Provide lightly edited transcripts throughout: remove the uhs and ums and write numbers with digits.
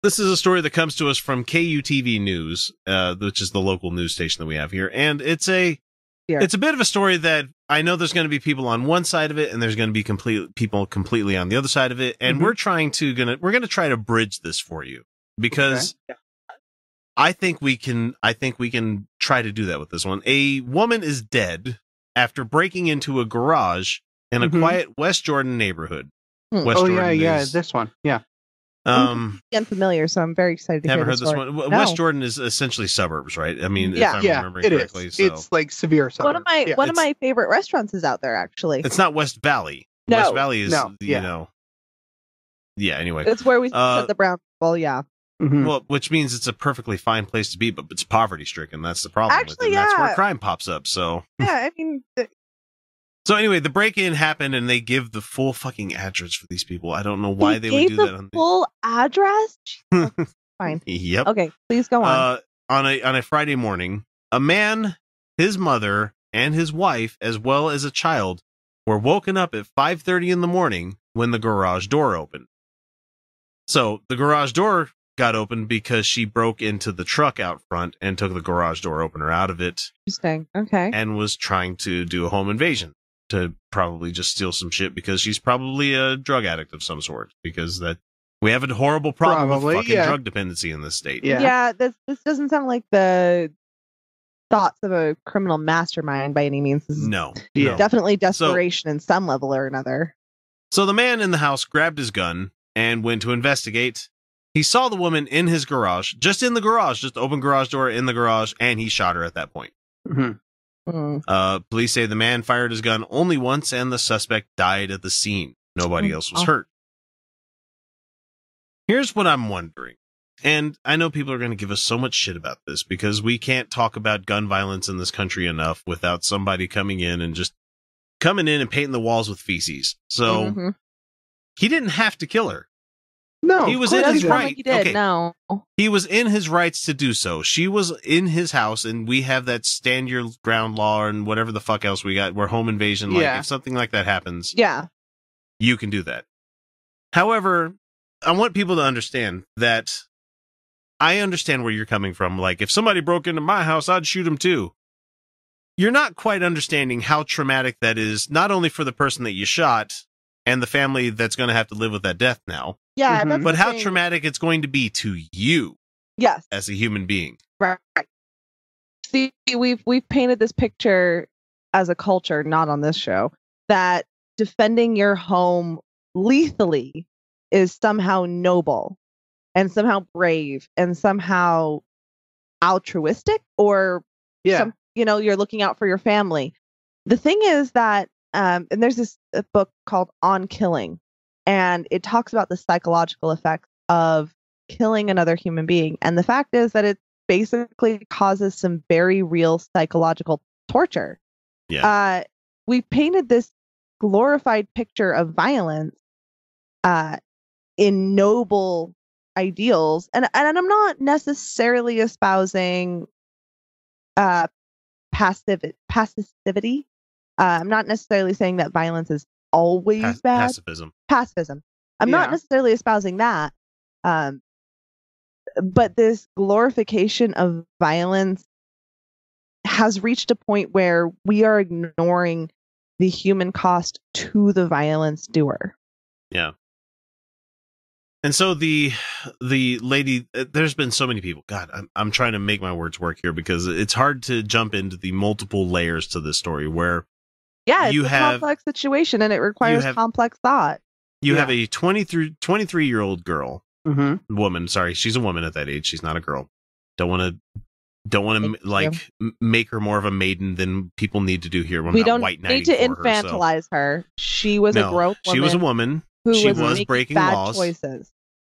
This is a story that comes to us from KUTV News, which is the local news station that we have here. And it's a bit of a story that I know there's going to be people on one side of it and there's going to be people completely on the other side of it. And we're going to try to bridge this for you because I think we can try to do that with this one. A woman is dead after breaking into a garage in a quiet West Jordan neighborhood. West Jordan this one. Yeah. I'm unfamiliar, so I'm very excited to hear this this one. No. West Jordan is essentially suburbs, right? I mean, if I'm remembering correctly. Is. So. It's like severe suburbs. One of my favorite restaurants is out there, actually. It's not West Valley. No. West Valley is, anyway. It's where we set the brown people, Well, which means it's a perfectly fine place to be, but it's poverty-stricken. That's the problem. Actually, with it. That's where crime pops up, so. Yeah, I mean... So anyway, the break-in happened, and they give the full fucking address for these people. I don't know why they would do that. The full address? Fine. Yep. Okay, please go on. On a Friday morning, a man, his mother, and his wife, as well as a child, were woken up at 5:30 in the morning when the garage door opened. So the garage door got opened because she broke into the truck out front and took the garage door opener out of it. Interesting. Okay. And was trying to do a home invasion to probably just steal some shit because she's probably a drug addict of some sort, because we have a horrible problem with fucking drug dependency in this state. Yeah, this doesn't sound like the thoughts of a criminal mastermind by any means. This is definitely desperation in some level or another. So the man in the house grabbed his gun and went to investigate. He saw the woman in his garage, just open garage door in the garage, and he shot her at that point. Police say the man fired his gun only once and the suspect died at the scene. Nobody else was hurt. Here's what I'm wondering. And I know people are going to give us so much shit about this because we can't talk about gun violence in this country enough without somebody coming in and painting the walls with feces. So he didn't have to kill her. No, he was in his right. No, he was in his rights to do so. She was in his house, and we have that stand your ground law and whatever the fuck else we got. Where home invasion, if something like that happens, you can do that. However, I want people to understand that I understand where you're coming from. Like, if somebody broke into my house, I'd shoot him too. You're not quite understanding how traumatic that is, not only for the person that you shot and the family that's going to have to live with that death now. Yeah, but how traumatic it's going to be to you, as a human being. Right. See, we've painted this picture as a culture, not on this show, that defending your home lethally is somehow noble and somehow brave and somehow altruistic, or you're looking out for your family. The thing is that, and there's this book called On Killing. And it talks about the psychological effects of killing another human being. And the fact is that it basically causes some very real psychological torture. Yeah. We painted this glorified picture of violence in noble ideals. And I'm not necessarily espousing passivity. I'm not necessarily saying that violence is always bad. Pacifism. I'm not necessarily espousing that. But this glorification of violence has reached a point where we are ignoring the human cost to the violence doer. Yeah. And so the lady, there's been so many people. God, I'm trying to make my words work here because it's hard to jump into the multiple layers to this story where it's a complex situation and it requires complex thought. You have a 23-year-old girl, woman. Sorry, she's a woman at that age. She's not a girl. Don't want to make her more of a maiden than people need to do here. We don't need to infantilize her. She was a grown woman. She was a woman. She was breaking laws.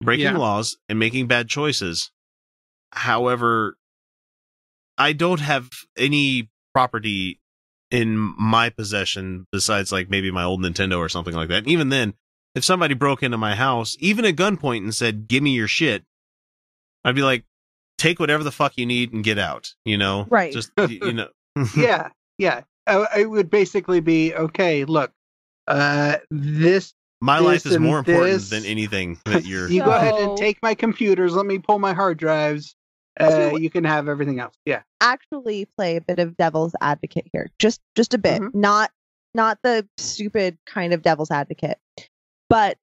Breaking laws and making bad choices. However, I don't have any property in my possession besides like maybe my old Nintendo or something like that. And even then, if somebody broke into my house, even at gunpoint, and said, "Give me your shit," I'd be like, "Take whatever the fuck you need and get out." Right? Just yeah. It would basically be, okay, look, this My life is more important than anything that you're... You go ahead and take my computers. Let me pull my hard drives. You can have everything else. Yeah. Actually play a bit of devil's advocate here. Just a bit. Mm-hmm. Not the stupid kind of devil's advocate. But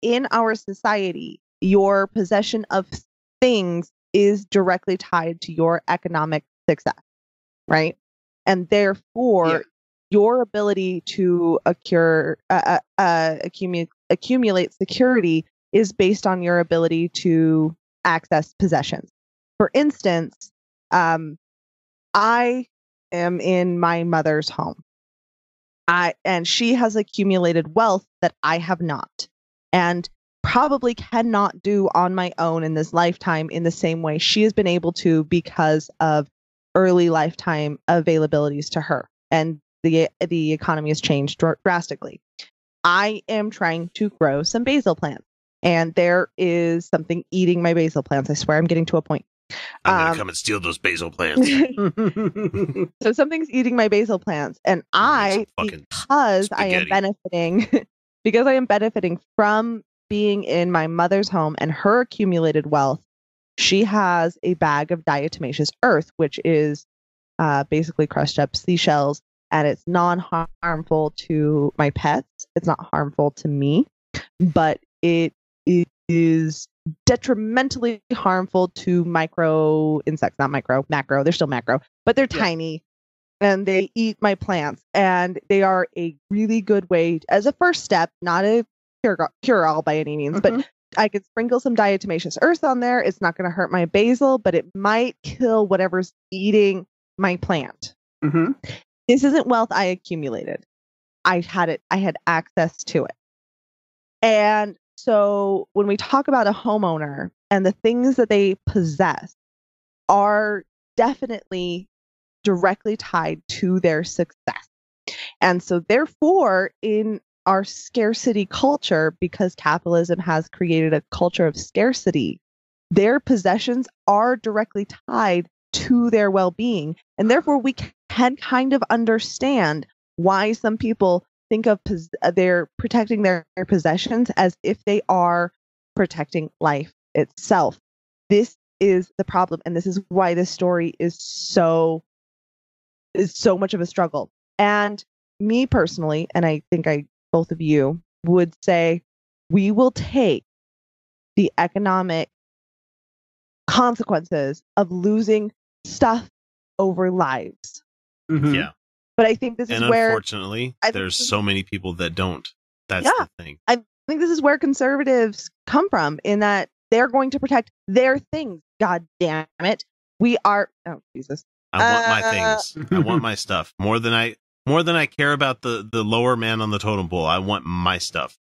in our society, your possession of things is directly tied to your economic success, right? And therefore, your ability to accumulate security is based on your ability to access possessions. For instance, I am in my mother's home. And she has accumulated wealth that I have not, and probably cannot do on my own in this lifetime in the same way she has been able to because of early lifetime availabilities to her. And the economy has changed drastically. I am trying to grow some basil plants, and there is something eating my basil plants. I swear I'm getting to a point. I'm going to come and steal those basil plants. So something's eating my basil plants, and I am benefiting from being in my mother's home and her accumulated wealth. She has a bag of diatomaceous earth, which is basically crushed up seashells, and it's non-harmful to my pets. It's not harmful to me, but it is detrimentally harmful to micro insects, not macro. They're still macro, but they're tiny, and they eat my plants. And they are a really good way, as a first step, not a cure-all by any means, but I could sprinkle some diatomaceous earth on there. It's not going to hurt my basil, but it might kill whatever's eating my plant. Mm-hmm. This isn't wealth I accumulated. I had access to it. And so when we talk about a homeowner and the things that they possess are definitely directly tied to their success. And so therefore, in our scarcity culture, because capitalism has created a culture of scarcity, their possessions are directly tied to their well-being. And therefore, we can kind of understand why some people think of they're protecting their possessions as if they are protecting life itself. This is the problem, and this is why this story is so much of a struggle. And me personally, and I think both of you would say, we will take the economic consequences of losing stuff over lives. Mm-hmm. Yeah. But I think this is where, unfortunately, there's so many people that don't. That's the thing. I think this is where conservatives come from, in that they're going to protect their things. God damn it. We are, oh, Jesus. I want my things. I want my stuff. More than I care about the lower man on the totem pole. I want my stuff.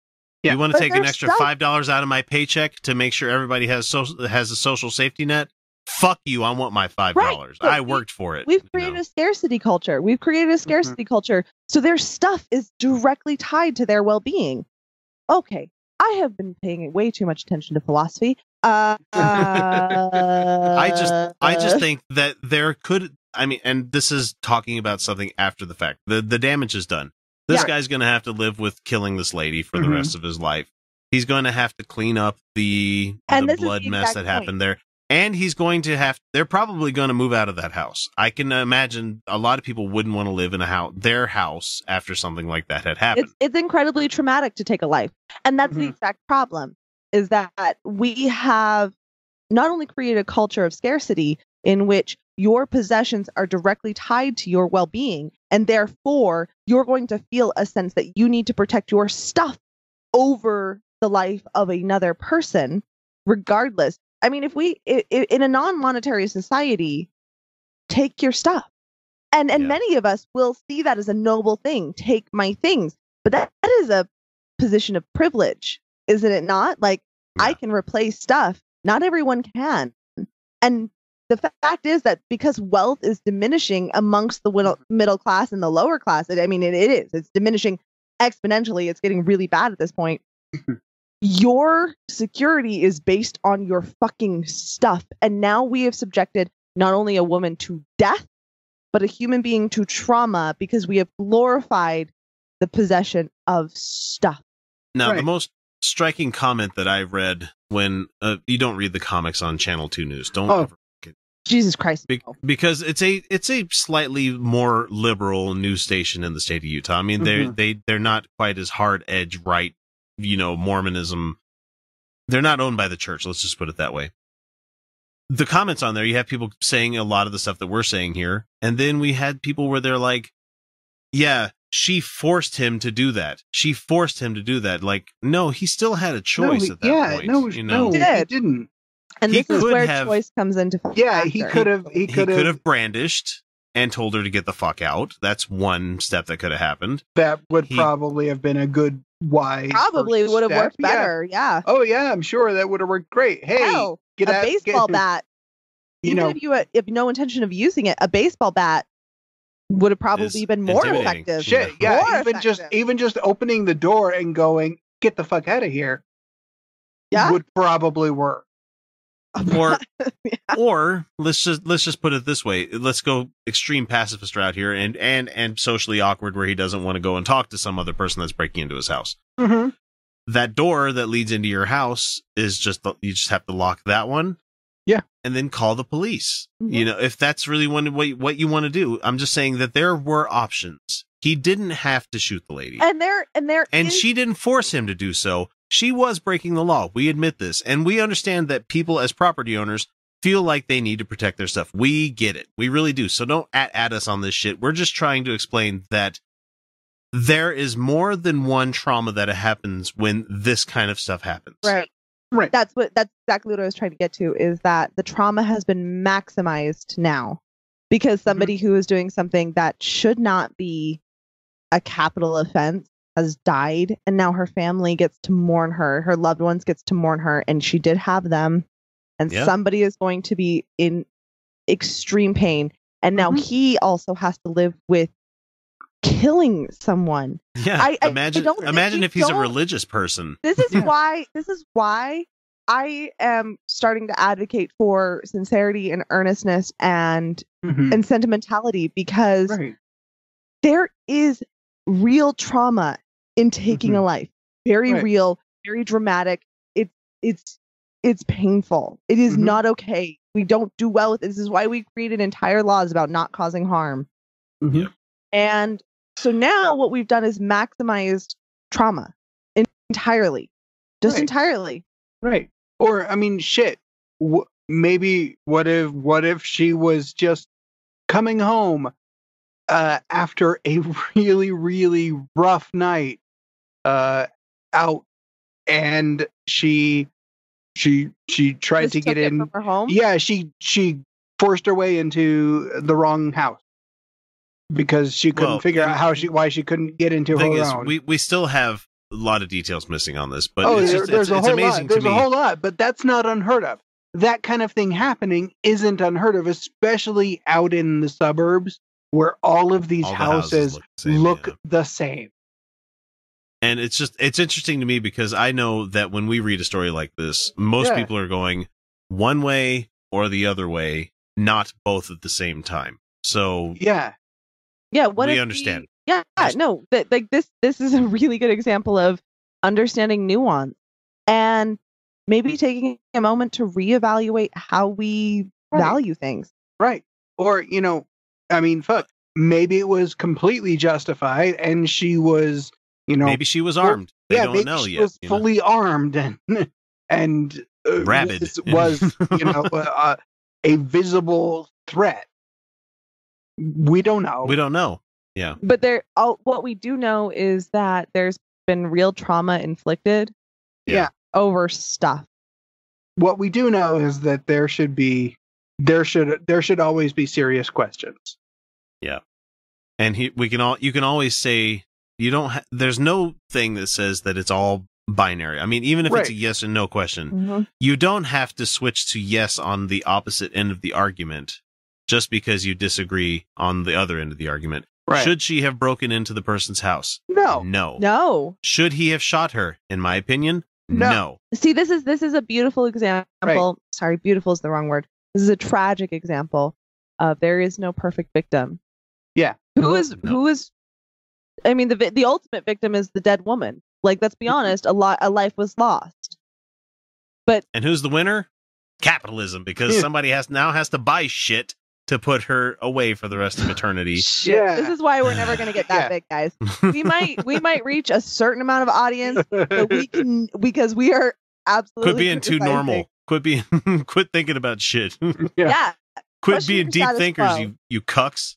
Yeah. You want to take an extra $5 out of my paycheck to make sure everybody has a social safety net? Fuck you, I want my $5. Right. I worked for it. We've created a scarcity culture. Culture. So their stuff is directly tied to their well-being. Okay, I have been paying way too much attention to philosophy. I just think that there could, and this is talking about something after the fact. The damage is done. This guy's going to have to live with killing this lady for the rest of his life. He's going to have to clean up the blood mess that happened there. And he's going to they're probably going to move out of that house. I can imagine a lot of people wouldn't want to live in their house after something like that had happened. It's incredibly traumatic to take a life. And that's the exact problem, is that we have not only created a culture of scarcity in which your possessions are directly tied to your well-being, and therefore you're going to feel a sense that you need to protect your stuff over the life of another person, regardless. I mean, if we, in a non-monetary society, take your stuff. And many of us will see that as a noble thing. Take my things. But that is a position of privilege, isn't it not? Like, I can replace stuff. Not everyone can. And the fact is that because wealth is diminishing amongst the middle class and the lower class, it is. It's diminishing exponentially. It's getting really bad at this point. Your security is based on your fucking stuff. And now we have subjected not only a woman to death, but a human being to trauma, because we have glorified the possession of stuff. Now, the most striking comment that I read when you don't read the comics on Channel 2 News. Don't ever. Jesus Christ. Because it's a slightly more liberal news station in the state of Utah. I mean, they're not quite as hard edge right, Mormonism. They're not owned by the church. Let's just put it that way. The comments on there, you have people saying a lot of the stuff that we're saying here. And then we had people where they're like, yeah, she forced him to do that. She forced him to do that. Like, no, he still had a choice at that point. No, he didn't. And this is where choice comes into play. Yeah, he could have brandished and told her to get the fuck out. That's one step that could have happened. That would probably have been a good, wise. Probably would have worked better. Yeah. Oh yeah, I'm sure that would have worked great. Hey, get a baseball bat. Even if you have no intention of using it, a baseball bat would have probably been more effective. Shit, yeah. Even just opening the door and going, "Get the fuck out of here," would probably work. Or let's just put it this way. Let's go extreme pacifist route here and socially awkward where he doesn't want to go and talk to some other person that's breaking into his house. Mm-hmm. That door that leads into your house is you just have to lock that one. Yeah. And then call the police. Mm-hmm. If that's really what you want to do. I'm just saying that there were options. He didn't have to shoot the lady. And she didn't force him to do so. She was breaking the law. We admit this. And we understand that people as property owners feel like they need to protect their stuff. We get it. We really do. So don't at us on this shit. We're just trying to explain that there is more than one trauma that happens when this kind of stuff happens. Right. That's exactly what I was trying to get to, is that the trauma has been maximized now because somebody who is doing something that should not be a capital offense has died, and now her family gets to mourn her. Her loved ones gets to mourn her, and she did have them. And somebody is going to be in extreme pain. And now he also has to live with killing someone. Yeah, imagine if he's a religious person. This is why I am starting to advocate for sincerity and earnestness and sentimentality, because there is real trauma in taking a life. Very real, very dramatic. It's painful. It is not okay. We don't do well with it. This is why we created entire laws about not causing harm. And so now what we've done is maximized trauma entirely. Entirely. Right. Or, I mean, shit. Maybe what if she was just coming home after a really, really rough night out, and she tried to get in from her home? Yeah, she forced her way into the wrong house because she couldn't figure out why she couldn't get into her own. We still have a lot of details missing on this, but it's amazing to me. There's a whole lot, but that's not unheard of. That kind of thing happening isn't unheard of, especially out in the suburbs where all of these houses look the same. And it's interesting to me because I know that when we read a story like this, most people are going one way or the other way, not both at the same time. So we understand. This is a really good example of understanding nuance and maybe taking a moment to reevaluate how we value things. Right. Or, I mean, fuck, maybe it was completely justified and she was, maybe she was armed. They don't know yet. She was fully armed and rabid. Was, a visible threat. We don't know. We don't know. Yeah. But what we do know is that there's been real trauma inflicted. Yeah. Over stuff. What we do know is that there should always be serious questions. Yeah. And you can always say there's no thing that says that it's all binary. I mean, even if it's a yes and no question, you don't have to switch to yes on the opposite end of the argument just because you disagree on the other end of the argument. Right. Should she have broken into the person's house? No. Should he have shot her? In my opinion, no. See, this is a beautiful example. Right. Sorry, beautiful is the wrong word. This is a tragic example of there is no perfect victim. Yeah. Who is? I mean, the ultimate victim is the dead woman. Like, let's be honest, a life was lost. And who's the winner? Capitalism, because somebody has to buy shit to put her away for the rest of eternity. Yeah. This is why we're never going to get that big, guys. We might reach a certain amount of audience, but because we are absolutely quit being too normal. Quit thinking about shit. Yeah. Quit being deep thinkers, you cucks.